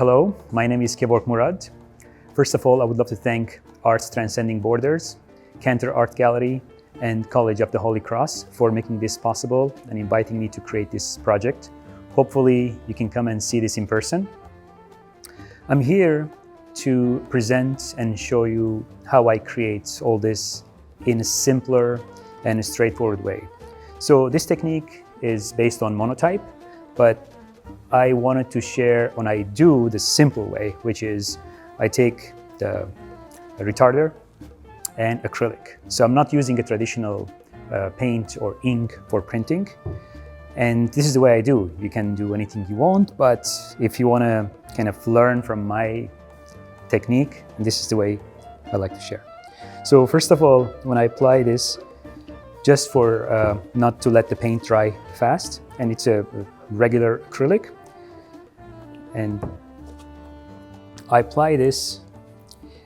Hello, my name is Kevork Murad. First of all, I would love to thank Arts Transcending Borders, Cantor Art Gallery, and College of the Holy Cross for making this possible and inviting me to create this project. Hopefully, you can come and see this in person. I'm here to present and show you how I create all this in a simpler and straightforward way. So this technique is based on monotype, but I wanted to share when I do the simple way, which is I take the retarder and acrylic. So I'm not using a traditional paint or ink for printing. And this is the way I do. You can do anything you want, but if you want to kind of learn from my technique, this is the way I like to share. So first of all, when I apply this, just for not to let the paint dry fast, and it's a regular acrylic, and I apply this.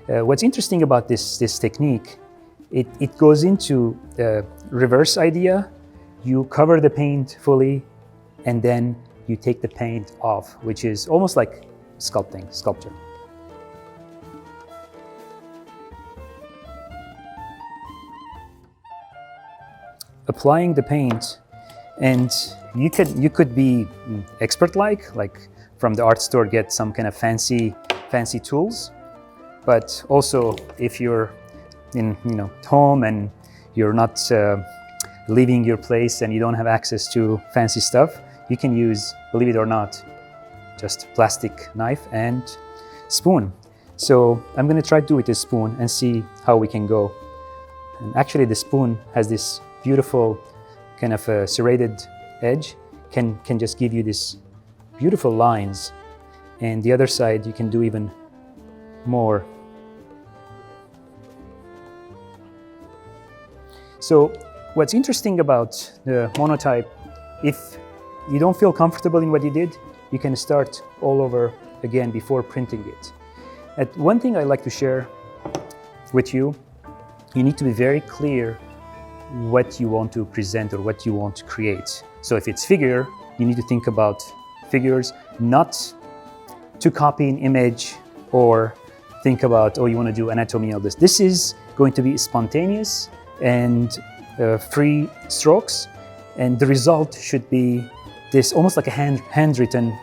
What's interesting about this technique, it goes into the reverse idea. You cover the paint fully, and then you take the paint off, which is almost like sculpture. Applying the paint, and you could be expert-like from the art store, get some kind of fancy tools. But also, if you're in home and you're not leaving your place and you don't have access to fancy stuff, you can use, believe it or not, just plastic knife and spoon. So I'm going to try to do it with a spoon and see how we can go. And actually, the spoon has this beautiful kind of a serrated edge, can just give you this beautiful lines, and the other side you can do even more. So what's interesting about the monotype, if you don't feel comfortable in what you did, you can start all over again before printing it. And one thing I like to share with you, you need to be very clear what you want to present or what you want to create. So if it's figure, you need to think about figures, not to copy an image or think about, oh, you want to do anatomy of this. This is going to be spontaneous and free strokes, and the result should be this almost like a handwritten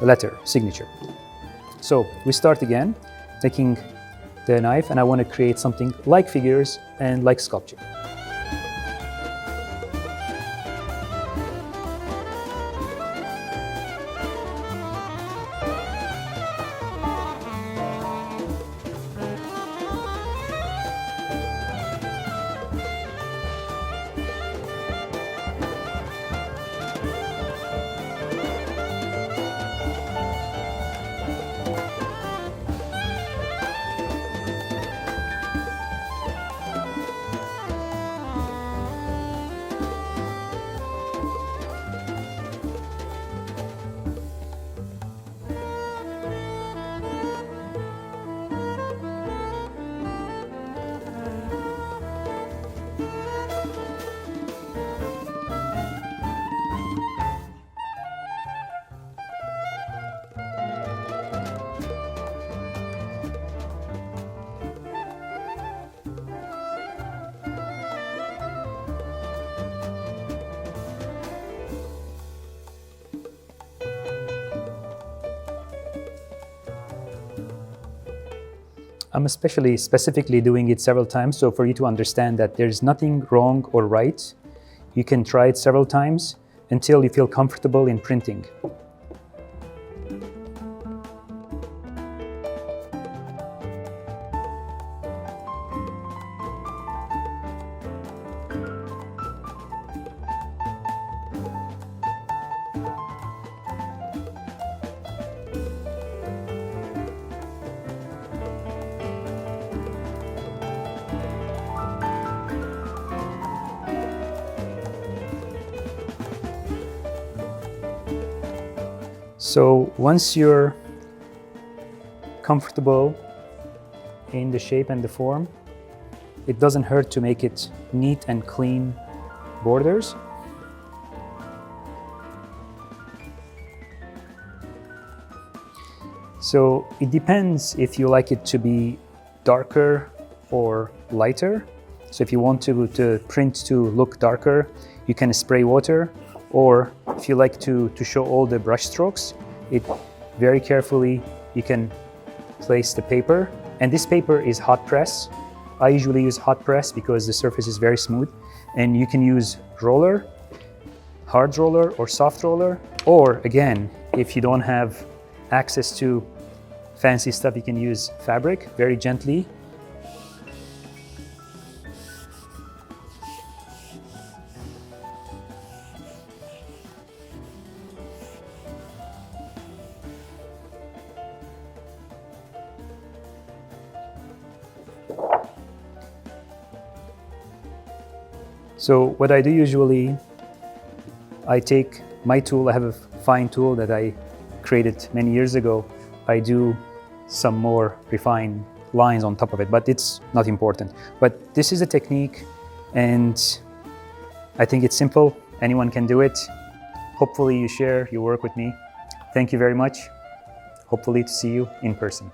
letter, signature. So we start again, taking the knife, and I want to create something like figures and like sculpture. I'm specifically doing it several times, so for you to understand that there's nothing wrong or right. You can try it several times until you feel comfortable in printing. So once you're comfortable in the shape and the form, it doesn't hurt to make it neat and clean borders. So it depends if you like it to be darker or lighter. So if you want to print to look darker, you can spray water, or if you like to show all the brush strokes, it very carefully you can place the paper. And this paper is hot press. I usually use hot press because the surface is very smooth, and you can use roller, hard roller or soft roller, or again, if you don't have access to fancy stuff, you can use fabric very gently. So what I do usually, I take my tool, I have a fine tool that I created many years ago. I do some more refined lines on top of it, but it's not important. But this is a technique, and I think it's simple. Anyone can do it. Hopefully you share your work with me. Thank you very much. Hopefully to see you in person.